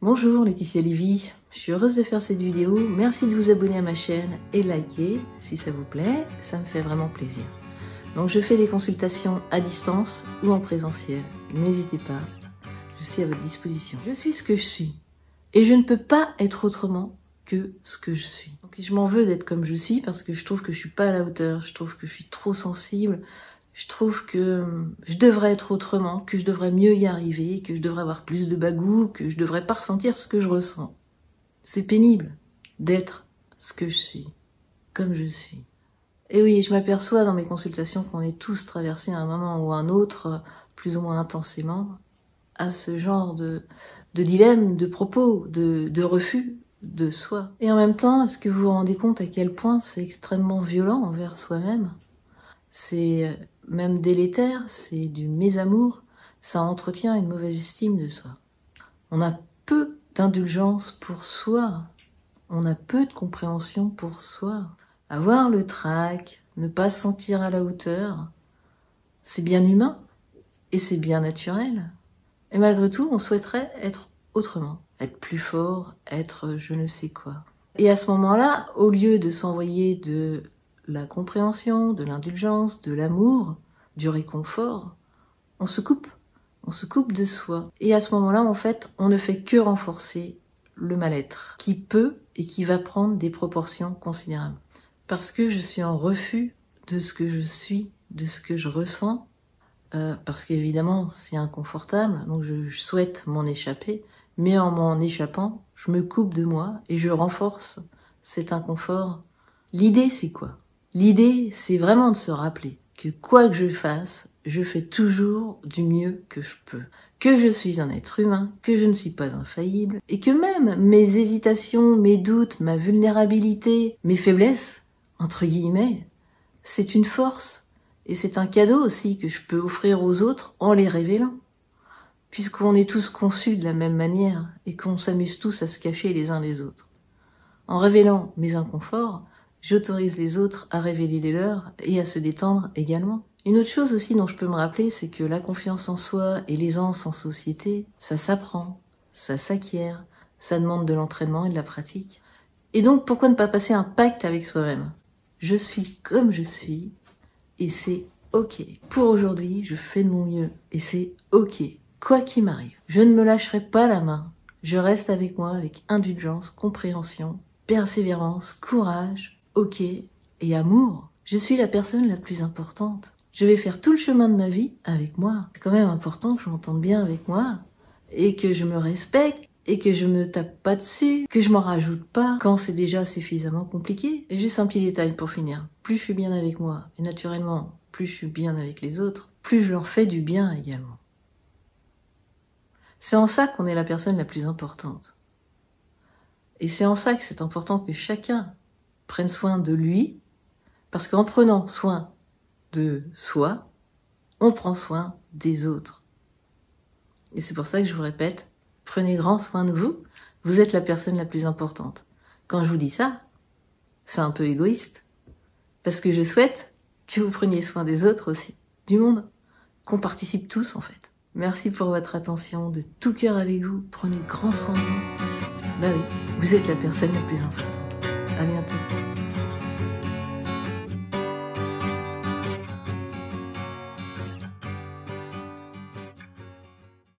Bonjour Laetitia Lévy, je suis heureuse de faire cette vidéo, merci de vous abonner à ma chaîne et liker si ça vous plaît, ça me fait vraiment plaisir. Donc je fais des consultations à distance ou en présentiel, n'hésitez pas, je suis à votre disposition. Je suis ce que je suis et je ne peux pas être autrement que ce que je suis. Donc je m'en veux d'être comme je suis parce que je trouve que je suis pas à la hauteur, je trouve que je suis trop sensible, je trouve que je devrais être autrement, que je devrais mieux y arriver, que je devrais avoir plus de bagou, que je devrais pas ressentir ce que je ressens. C'est pénible d'être ce que je suis, comme je suis. Et oui, je m'aperçois dans mes consultations qu'on est tous traversés à un moment ou à un autre, plus ou moins intensément, à ce genre de dilemme, de propos, de refus de soi. Et en même temps, est-ce que vous vous rendez compte à quel point c'est extrêmement violent envers soi-même ? C'est même délétère, c'est du mésamour, ça entretient une mauvaise estime de soi. On a peu d'indulgence pour soi, on a peu de compréhension pour soi. Avoir le trac, ne pas se sentir à la hauteur, c'est bien humain et c'est bien naturel. Et malgré tout, on souhaiterait être autrement, être plus fort, être je ne sais quoi. Et à ce moment-là, au lieu de s'envoyer de la compréhension, de l'indulgence, de l'amour, du réconfort, on se coupe de soi. Et à ce moment-là, en fait, on ne fait que renforcer le mal-être, qui peut et qui va prendre des proportions considérables. Parce que je suis en refus de ce que je suis, de ce que je ressens, parce qu'évidemment, c'est inconfortable, donc je souhaite m'en échapper, mais en m'en échappant, je me coupe de moi et je renforce cet inconfort. L'idée, c'est quoi ? L'idée, c'est vraiment de se rappeler que quoi que je fasse, je fais toujours du mieux que je peux. Que je suis un être humain, que je ne suis pas infaillible, et que même mes hésitations, mes doutes, ma vulnérabilité, mes faiblesses, entre guillemets, c'est une force. Et c'est un cadeau aussi que je peux offrir aux autres en les révélant. Puisqu'on est tous conçus de la même manière et qu'on s'amuse tous à se cacher les uns les autres. En révélant mes inconforts, j'autorise les autres à révéler les leurs et à se détendre également. Une autre chose aussi dont je peux me rappeler, c'est que la confiance en soi et l'aisance en société, ça s'apprend, ça s'acquiert, ça demande de l'entraînement et de la pratique. Et donc, pourquoi ne pas passer un pacte avec soi-même ? Je suis comme je suis et c'est ok. Pour aujourd'hui, je fais de mon mieux et c'est ok. Quoi qu'il m'arrive, je ne me lâcherai pas la main. Je reste avec moi avec indulgence, compréhension, persévérance, courage, ok et amour. Je suis la personne la plus importante. Je vais faire tout le chemin de ma vie avec moi. C'est quand même important que je m'entende bien avec moi et que je me respecte et que je me tape pas dessus, que je m'en rajoute pas quand c'est déjà suffisamment compliqué. Et juste un petit détail pour finir. Plus je suis bien avec moi et naturellement, plus je suis bien avec les autres, plus je leur fais du bien également. C'est en ça qu'on est la personne la plus importante. Et c'est en ça que c'est important que chacun prenne soin de lui, parce qu'en prenant soin de soi, on prend soin des autres. Et c'est pour ça que je vous répète, prenez grand soin de vous, vous êtes la personne la plus importante. Quand je vous dis ça, c'est un peu égoïste, parce que je souhaite que vous preniez soin des autres aussi, du monde, qu'on participe tous en fait. Merci pour votre attention, de tout cœur avec vous, prenez grand soin de vous. Bah oui, vous êtes la personne la plus importante. À bientôt.